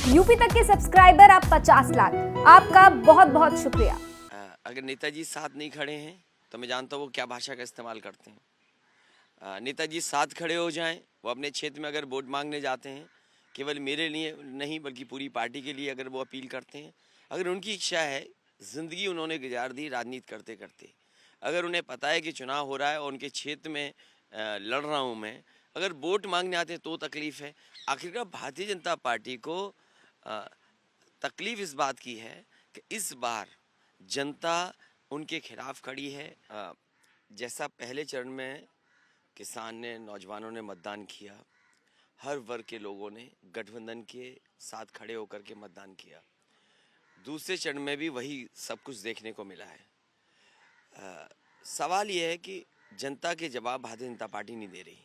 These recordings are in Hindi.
यूपी तक के सब्सक्राइबर आप 50 लाख। आपका बहुत बहुत शुक्रिया। अगर नेताजी साथ नहीं खड़े हैं तो मैं जानता हूँ वो क्या भाषा का इस्तेमाल करते हैं। नेताजी साथ खड़े हो जाएं, वो अपने क्षेत्र में अगर वोट मांगने जाते हैं, केवल मेरे लिए नहीं बल्कि पूरी पार्टी के लिए अगर वो अपील करते हैं, अगर उनकी इच्छा है, ज़िंदगी उन्होंने गुजार दी राजनीति करते करते, अगर उन्हें पता है कि चुनाव हो रहा है और उनके क्षेत्र में लड़ रहा हूँ मैं, अगर वोट मांगने आते हैं तो तकलीफ़ है। आखिरकार भारतीय जनता पार्टी को तकलीफ़ इस बात की है कि इस बार जनता उनके खिलाफ खड़ी है। जैसा पहले चरण में किसान ने, नौजवानों ने मतदान किया, हर वर्ग के लोगों ने गठबंधन के साथ खड़े होकर के मतदान किया, दूसरे चरण में भी वही सब कुछ देखने को मिला है। सवाल यह है कि जनता के जवाब भारतीय जनता पार्टी नहीं दे रही।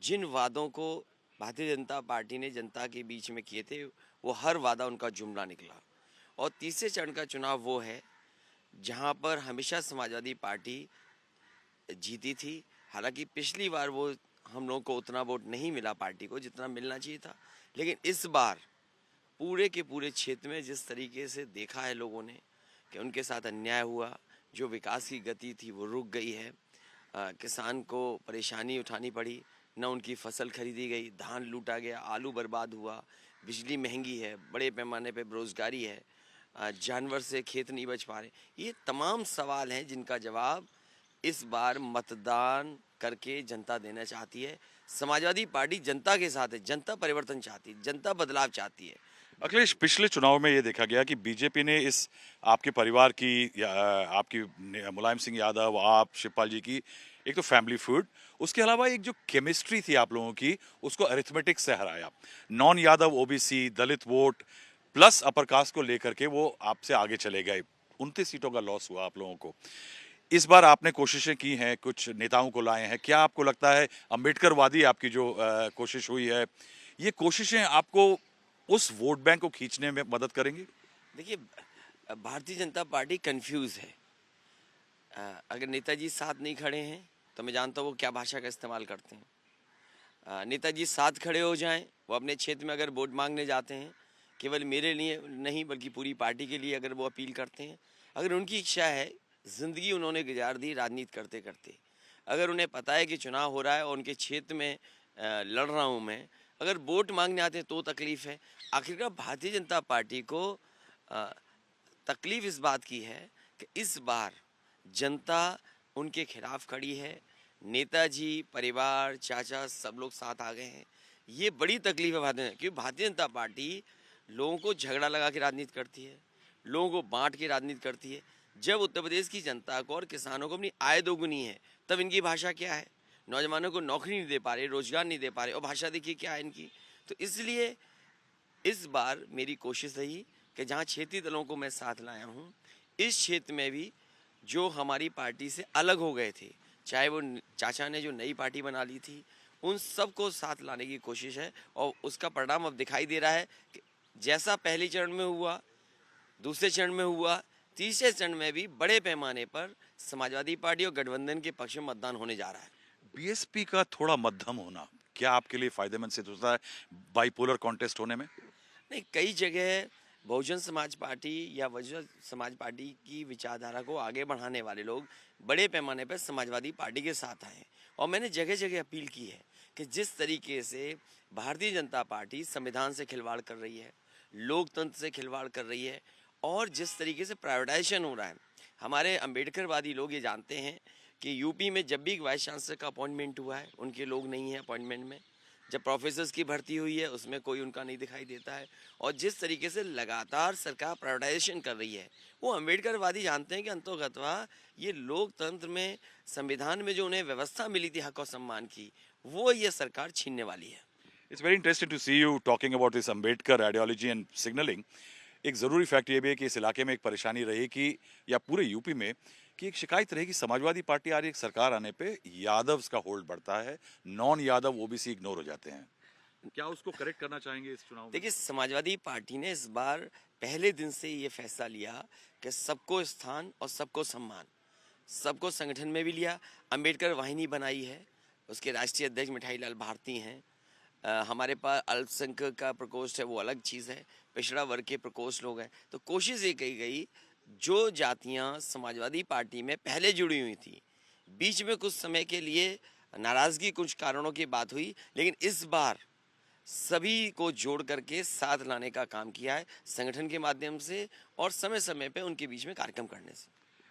जिन वादों को भारतीय जनता पार्टी ने जनता के बीच में किए थे, वो हर वादा उनका जुमला निकला। और तीसरे चरण का चुनाव वो है जहां पर हमेशा समाजवादी पार्टी जीती थी। हालांकि पिछली बार वो हम लोगों को उतना वोट नहीं मिला पार्टी को जितना मिलना चाहिए था, लेकिन इस बार पूरे के पूरे क्षेत्र में जिस तरीके से देखा है लोगों ने कि उनके साथ अन्याय हुआ, जो विकास की गति थी वो रुक गई है। किसान को परेशानी उठानी पड़ी, न उनकी फसल खरीदी गई, धान लूटा गया, आलू बर्बाद हुआ, बिजली महंगी है, बड़े पैमाने पे बेरोजगारी है, जानवर से खेत नहीं बच पा रहे। ये तमाम सवाल हैं जिनका जवाब इस बार मतदान करके जनता देना चाहती है। समाजवादी पार्टी जनता के साथ है, जनता परिवर्तन चाहती है, जनता बदलाव चाहती है। अखिलेश, पिछले चुनाव में ये देखा गया कि बीजेपी ने इस आपके परिवार की या आपकी मुलायम सिंह यादव, आप शिवपाल जी की एक तो फैमिली फूड, उसके अलावा एक जो केमिस्ट्री थी आप लोगों की, उसको अरिथमेटिक से हराया। नॉन यादव ओबीसी दलित वोट प्लस अपर कास्ट को लेकर के वो आपसे आगे चले गए। 29 सीटों का लॉस हुआ आप लोगों को। इस बार आपने कोशिशें की हैं, कुछ नेताओं को लाए हैं, क्या आपको लगता है अम्बेडकरवादी आपकी जो कोशिश हुई है, ये कोशिशें आपको उस वोट बैंक को खींचने में मदद करेंगी? देखिए, भारतीय जनता पार्टी कंफ्यूज है। अगर नेताजी साथ नहीं खड़े हैं तो मैं जानता हूँ वो क्या भाषा का इस्तेमाल करते हैं। नेताजी साथ खड़े हो जाएं, वो अपने क्षेत्र में अगर वोट मांगने जाते हैं, केवल मेरे लिए नहीं बल्कि पूरी पार्टी के लिए अगर वो अपील करते हैं, अगर उनकी इच्छा है, ज़िंदगी उन्होंने गुजार दी राजनीति करते करते, अगर उन्हें पता है कि चुनाव हो रहा है और उनके क्षेत्र में लड़ रहा हूँ मैं, अगर वोट मांगने आते हैं तो तकलीफ़ है। आखिरकार भारतीय जनता पार्टी को तकलीफ़ इस बात की है कि इस बार जनता उनके खिलाफ खड़ी है। नेताजी परिवार, चाचा सब लोग साथ आ गए हैं। ये बड़ी तकलीफ है भारतीय, क्योंकि भारतीय जनता पार्टी लोगों को झगड़ा लगा के राजनीति करती है, लोगों को बांट के राजनीति करती है। जब उत्तर प्रदेश की जनता को और किसानों को अपनी आय दोगुनी है, तब इनकी भाषा क्या है? नौजवानों को नौकरी नहीं दे पा रहे, रोजगार नहीं दे पा रहे, और भाषा देखिए क्या है इनकी। तो इसलिए इस बार मेरी कोशिश रही कि जहाँ क्षेत्रीय दलों को मैं साथ लाया हूँ, इस क्षेत्र में भी जो हमारी पार्टी से अलग हो गए थे, चाहे वो चाचा ने जो नई पार्टी बना ली थी, उन सबको साथ लाने की कोशिश है। और उसका परिणाम अब दिखाई दे रहा है कि जैसा पहले चरण में हुआ, दूसरे चरण में हुआ, तीसरे चरण में भी बड़े पैमाने पर समाजवादी पार्टी और गठबंधन के पक्ष में मतदान होने जा रहा है। बीएसपी का थोड़ा मध्यम होना क्या आपके लिए फायदेमंद सिद्ध होता है बाइपोलर कॉन्टेस्ट होने में? नहीं, कई जगह बहुजन समाज पार्टी या बहुजन समाज पार्टी की विचारधारा को आगे बढ़ाने वाले लोग बड़े पैमाने पर समाजवादी पार्टी के साथ आए हैं। और मैंने जगह जगह अपील की है कि जिस तरीके से भारतीय जनता पार्टी संविधान से खिलवाड़ कर रही है, लोकतंत्र से खिलवाड़ कर रही है, और जिस तरीके से प्राइवेटाइजेशन हो रहा है, हमारे अम्बेडकरवादी लोग ये जानते हैं कि यूपी में जब भी वाइस चांसलर का अपॉइंटमेंट हुआ है, उनके लोग नहीं हैं अपॉइंटमेंट में। जब प्रोफेसर्स की भर्ती हुई है, उसमें कोई उनका नहीं दिखाई देता है। और जिस तरीके से लगातार सरकार प्राइवेटाइजेशन कर रही है, वो अम्बेडकरवादी जानते हैं कि अंतोगत्वा ये लोकतंत्र में, संविधान में जो उन्हें व्यवस्था मिली थी हक और सम्मान की, वो ये सरकार छीनने वाली है। It's very interesting to see you talking about this Ambedkar ideology and signalling. एक ज़रूरी फैक्ट ये भी है कि इस इलाके में एक परेशानी रही कि या पूरे यूपी में कि एक शिकायत रही कि समाजवादी पार्टी आ रही, एक सरकार आने पे यादव्स का होल्ड बढ़ता है, नॉन यादव ओबीसी इग्नोर हो जाते हैं। क्या उसको करेक्ट करना चाहेंगे इस चुनाव में? देखिए, समाजवादी पार्टी ने इस बार पहले दिन से ये फैसला लिया कि सबको स्थान और सबको सम्मान, सबको संगठन में भी लिया। अम्बेडकर वाहिनी बनाई है, उसके राष्ट्रीय अध्यक्ष मिठाई लाल भारती हैं। हमारे पास अल्पसंख्यक का प्रकोष्ठ है, वो अलग चीज़ है, पिछड़ा वर्ग के प्रकोष्ठ लोग हैं। तो कोशिश ये की गई, जो जातियां समाजवादी पार्टी में पहले जुड़ी हुई थी, बीच में कुछ समय के लिए नाराज़गी कुछ कारणों की बात हुई, लेकिन इस बार सभी को जोड़ करके साथ लाने का काम किया है संगठन के माध्यम से और समय समय पे उनके बीच में कार्यक्रम करने से।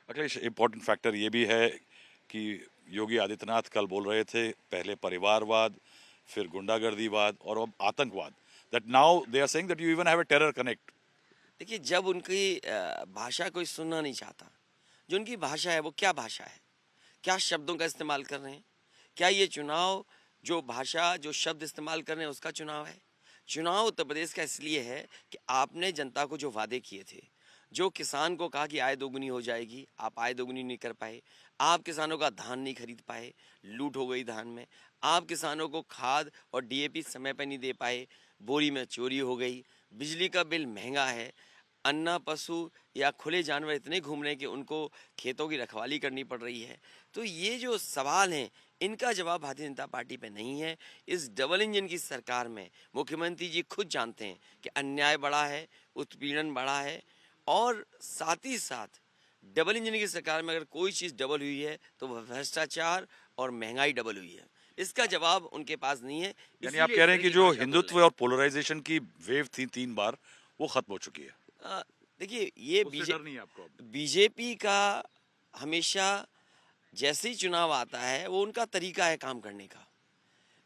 अखिलेश, इम्पोर्टेंट फैक्टर ये भी है कि योगी आदित्यनाथ कल बोल रहे थे, पहले परिवारवाद, फिर गुंडागर्दीवाद और अब आतंकवाद, that now they are saying that you even have a terror connect. देखिए, जब उनकी भाषा कोई सुनना नहीं चाहता, जो उनकी भाषा है वो क्या भाषा है, क्या शब्दों का इस्तेमाल कर रहे हैं, क्या ये चुनाव जो भाषा जो शब्द इस्तेमाल कर रहे हैं उसका चुनाव है? चुनाव उत्तर प्रदेश का इसलिए है कि आपने जनता को जो वादे किए थे, जो किसान को कहा कि आय दोगुनी हो जाएगी, आप आय दोगुनी नहीं कर पाए, आप किसानों का धान नहीं खरीद पाए, लूट हो गई धान में, आप किसानों को खाद और डीएपी समय पर नहीं दे पाए, बोरी में चोरी हो गई, बिजली का बिल महंगा है, अन्ना पशु या खुले जानवर इतने घूम रहे हैं कि उनको खेतों की रखवाली करनी पड़ रही है। तो ये जो सवाल हैं, इनका जवाब भारतीय जनता पार्टी पे नहीं है। इस डबल इंजन की सरकार में मुख्यमंत्री जी खुद जानते हैं कि अन्याय बढ़ा है, उत्पीड़न बढ़ा है और साथ ही साथ डबल इंजन की सरकार में अगर कोई चीज़ डबल हुई है तो वह भ्रष्टाचार और महंगाई डबल हुई है। इसका जवाब उनके पास नहीं है। यानी आप कह रहे हैं कि जो हिंदुत्व और पोलराइजेशन की वेव थी 3 बार, वो खत्म हो चुकी है। देखिए, ये उससे डर नहीं है आपको अब? बीजेपी का हमेशा जैसे ही चुनाव आता है वो उनका तरीका है काम करने का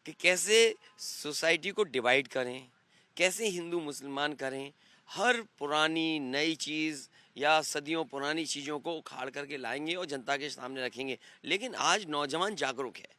कि कैसे सोसाइटी को डिवाइड करें, कैसे हिंदू मुसलमान करें, हर पुरानी नई चीज़ या सदियों पुरानी चीज़ों को उखाड़ करके लाएंगे और जनता के सामने रखेंगे। लेकिन आज नौजवान जागरूक है,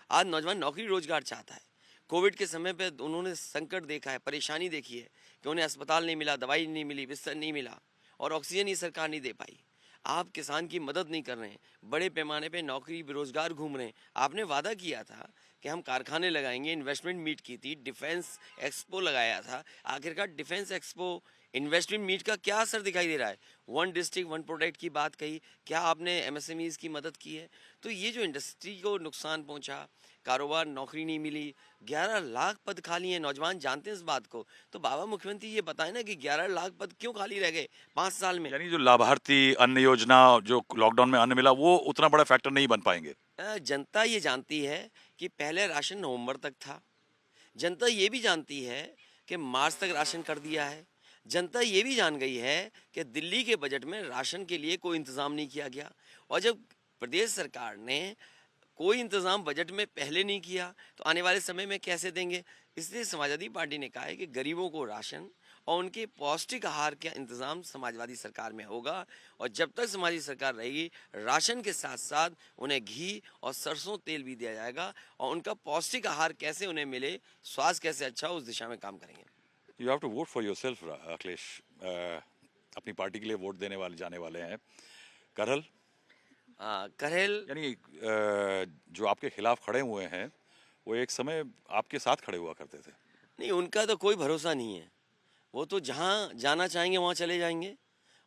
आज नौजवान नौकरी रोजगार चाहता है। कोविड के समय पे उन्होंने संकट देखा है, परेशानी देखी है कि उन्हें अस्पताल नहीं मिला, दवाई नहीं मिली, बिस्तर नहीं मिला और ऑक्सीजन ही सरकार नहीं दे पाई। आप किसान की मदद नहीं कर रहे हैं, बड़े पैमाने पे नौकरी बेरोजगार घूम रहे हैं। आपने वादा किया था कि हम कारखाने लगाएंगे, इन्वेस्टमेंट मीट की थी, डिफेंस एक्सपो लगाया था। आखिरकार डिफेंस एक्सपो, इन्वेस्टमेंट मीट का क्या असर दिखाई दे रहा है? वन डिस्ट्रिक्ट वन प्रोडक्ट की बात कही, क्या आपने एमएसएमईज की मदद की है? तो ये जो इंडस्ट्री को नुकसान पहुंचा, कारोबार, नौकरी नहीं मिली, 11 लाख पद खाली हैं, नौजवान जानते हैं इस बात को। तो बाबा मुख्यमंत्री ये बताएं ना कि 11 लाख पद क्यों खाली रह गए 5 साल में? यानी जो लाभार्थी अन्न योजना, जो लॉकडाउन में अन्न मिला, वो उतना बड़ा फैक्टर नहीं बन पाएंगे। जनता ये जानती है कि पहले राशन नवंबर तक था। जनता ये भी जानती है कि मार्च तक राशन कर दिया है। जनता ये भी जान गई है कि दिल्ली के बजट में राशन के लिए कोई इंतज़ाम नहीं किया गया। और जब प्रदेश सरकार ने कोई इंतज़ाम बजट में पहले नहीं किया तो आने वाले समय में कैसे देंगे? इसलिए समाजवादी पार्टी ने कहा है कि गरीबों को राशन और उनके पौष्टिक आहार का इंतज़ाम समाजवादी सरकार में होगा। और जब तक समाजवादी सरकार रहेगी, राशन के साथ साथ उन्हें घी और सरसों तेल भी दिया जाएगा और उनका पौष्टिक आहार कैसे उन्हें मिले, स्वास्थ्य कैसे अच्छा हो, उस दिशा में काम करेंगे। You have to vote for yourself Akhilesh. अपनी पार्टी के लिए वोट देने वाले जाने वाले हैं करहल। करेल यानी जो आपके खिलाफ खड़े हुए हैं, वो एक समय आपके साथ खड़े हुआ करते थे। नहीं, उनका तो कोई भरोसा नहीं है। वो तो जहाँ जाना चाहेंगे वहाँ चले जाएंगे।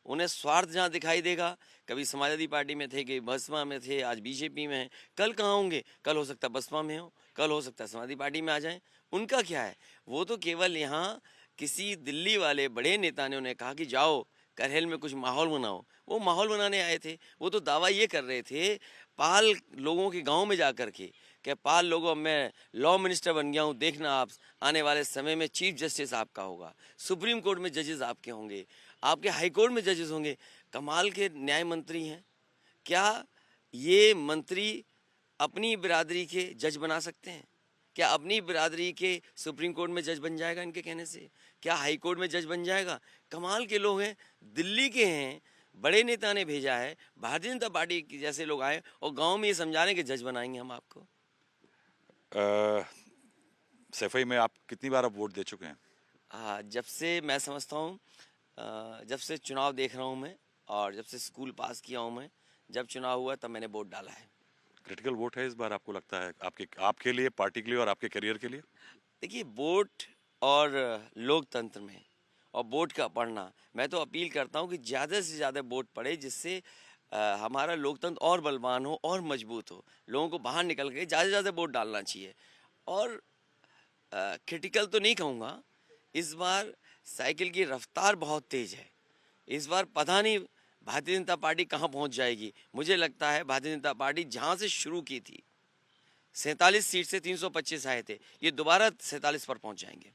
उन्हें स्वार्थ जहाँ दिखाई देगा, कभी समाजवादी पार्टी में थे, कभी बसपा में थे, आज बीजेपी में हैं। कल कहाँ होंगे? कल हो सकता है बसपा में हो, कल हो सकता है समाजवादी पार्टी में आ जाएं। उनका क्या है? वो तो केवल यहाँ किसी दिल्ली वाले बड़े नेता ने उन्हें कहा कि जाओ करहल में कुछ माहौल बनाओ, वो माहौल बनाने आए थे। वो तो दावा ये कर रहे थे पाल लोगों के गांव में जा कर के कि पाल लोगों, मैं लॉ मिनिस्टर बन गया हूँ, देखना आप आने वाले समय में चीफ जस्टिस आपका होगा, सुप्रीम कोर्ट में जजेस आपके होंगे, आपके हाई कोर्ट में जजेस होंगे। कमाल के न्याय मंत्री हैं। क्या ये मंत्री अपनी बिरादरी के जज बना सकते हैं? क्या अपनी बिरादरी के सुप्रीम कोर्ट में जज बन जाएगा इनके कहने से? क्या हाई कोर्ट में जज बन जाएगा? कमाल के लोग हैं, दिल्ली के हैं, बड़े नेता ने भेजा है, भारतीय जनता पार्टी के जैसे लोग आए और गांव में ये समझा रहे हैं कि जज बनाएंगे हम आपको। सफाई में आप कितनी बार अब वोट दे चुके हैं? जब से मैं समझता हूँ, जब से चुनाव देख रहा हूँ मैं और जब से स्कूल पास किया हूँ मैं, जब चुनाव हुआ तब मैंने वोट डाला है। क्रिटिकल वोट है इस बार, आपको लगता है आपके लिए, पार्टी के लिए और आपके करियर के लिए? देखिए, वोट और लोकतंत्र में और वोट का पढ़ना, मैं तो अपील करता हूँ कि ज़्यादा से ज़्यादा वोट पड़े, जिससे हमारा लोकतंत्र और बलवान हो और मजबूत हो। लोगों को बाहर निकल के ज़्यादा से ज़्यादा वोट डालना चाहिए। और क्रिटिकल तो नहीं कहूँगा, इस बार साइकिल की रफ्तार बहुत तेज है। इस बार पता नहीं भारतीय जनता पार्टी कहाँ पहुँच जाएगी। मुझे लगता है भारतीय जनता पार्टी जहाँ से शुरू की थी 47 सीट से 325 आए थे, ये दोबारा 47 पर पहुँच जाएंगे।